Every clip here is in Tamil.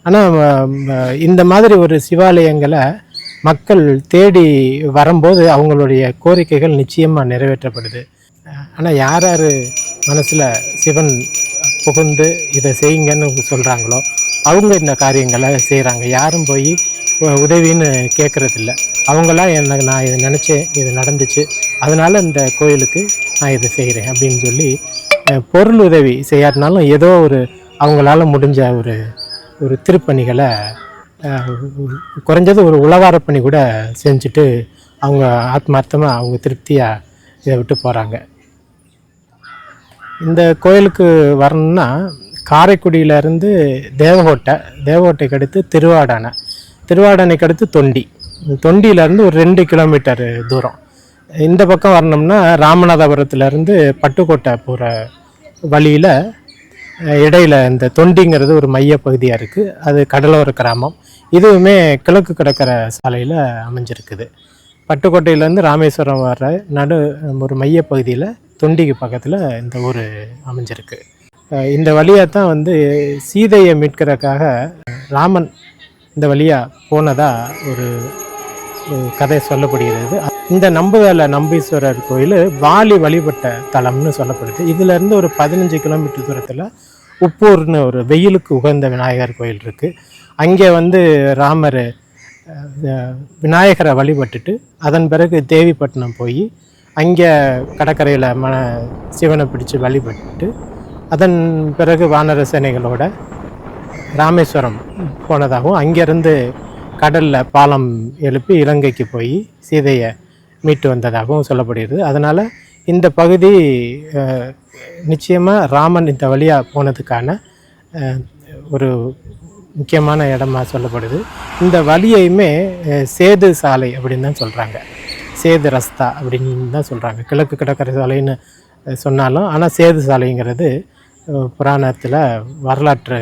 ஆனால் இந்த மாதிரி ஒரு சிவாலயங்களை மக்கள் தேடி வரும்போது அவங்களுடைய கோரிக்கைகள் நிச்சயமாக நிறைவேற்றப்படுது. ஆனால் யார் யார் மனசில் சிவன் புகுந்து இதை செய்யுங்கன்னு சொல்கிறாங்களோ அவங்க இந்த காரியங்களை செய்கிறாங்க. யாரும் போய் உதவின்னு கேட்குறதில்ல. அவங்களாம் எனக்கு நான் இதை நினச்சேன், இது நடந்துச்சு, அதனால் இந்த கோயிலுக்கு நான் இதை செய்கிறேன் அப்படின்னு சொல்லி பொருள் உதவி செய்யாட்டினாலும் ஏதோ ஒரு அவங்களால முடிஞ்ச ஒரு ஒரு திருப்பணிகளை குறைஞ்சது ஒரு உழவாரப்பணி கூட செஞ்சுட்டு அவங்க ஆத்மார்த்தமாக அவங்க திருப்தியாக இதை விட்டு போகிறாங்க. இந்த கோயிலுக்கு வரணும்னா காரைக்குடியிலேருந்து தேவகோட்டைக்கு அடுத்து திருவாடானைக்கு அடுத்து தொண்டியிலேருந்து ஒரு 2 கிலோமீட்டர் தூரம். இந்த பக்கம் வரணும்னா ராமநாதபுரத்துலேருந்து பட்டுக்கோட்டை போகிற வழியில் இடையில் இந்த தொண்டிங்கிறது ஒரு மைய பகுதியாக இருக்குது. அது கடலோர கிராமம். இதுவுமே கிழக்கு கடற்கரை சாலையில் அமைஞ்சிருக்குது. பட்டுக்கோட்டையிலேருந்து ராமேஸ்வரம் வர ஒரு மைய பகுதியில் தொண்டிக்கு பக்கத்தில் இந்த ஊர் அமைஞ்சிருக்கு. இந்த வழியாக தான் சீதையை மீட்கிறதுக்காக ராமன் இந்த வழியாக போனதாக ஒரு கதை சொல்லப்படுகிறது. இந்த நம்புதல நம்பீஸ்வரர் கோயில் வாலி வழிபட்ட தலம்னு சொல்லப்படுது. இதிலேருந்து ஒரு 15 கிலோமீட்டர் தூரத்தில் உப்பூர்னு ஒரு வெயிலுக்கு உகந்த விநாயகர் கோயில் இருக்குது. அங்கே ராமர் விநாயகரை வழிபட்டுட்டு அதன் பிறகு தேவிப்பட்டினம் போய் அங்கே கடற்கரையில் சிவனை பிடிச்சி வழிபட்டு அதன் பிறகு வானர சேனைகளோட ராமேஸ்வரம் போனதாகவும் அங்கேருந்து கடலில் பாலம் எழுப்பி இலங்கைக்கு போய் சீதையை மீட்டு வந்ததாகவும் சொல்லப்படுகிறது. அதனால் இந்த பகுதி நிச்சயமாக ராமன் இந்த வழியாக போனதுக்கான ஒரு முக்கியமான இடமா சொல்லப்படுது. இந்த வழியையுமே சேது சாலை அப்படின்னு தான் சொல்கிறாங்க. சேது ரஸ்தா அப்படின்னு தான் சொல்கிறாங்க. கிழக்கு கடற்கரை சாலைன்னு சொன்னாலும் ஆனால் சேது சாலைங்கிறது புராணத்தில் வரலாற்று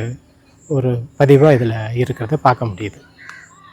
ஒரு பதிவாக இதில் இருக்கிறத பார்க்க முடியுது.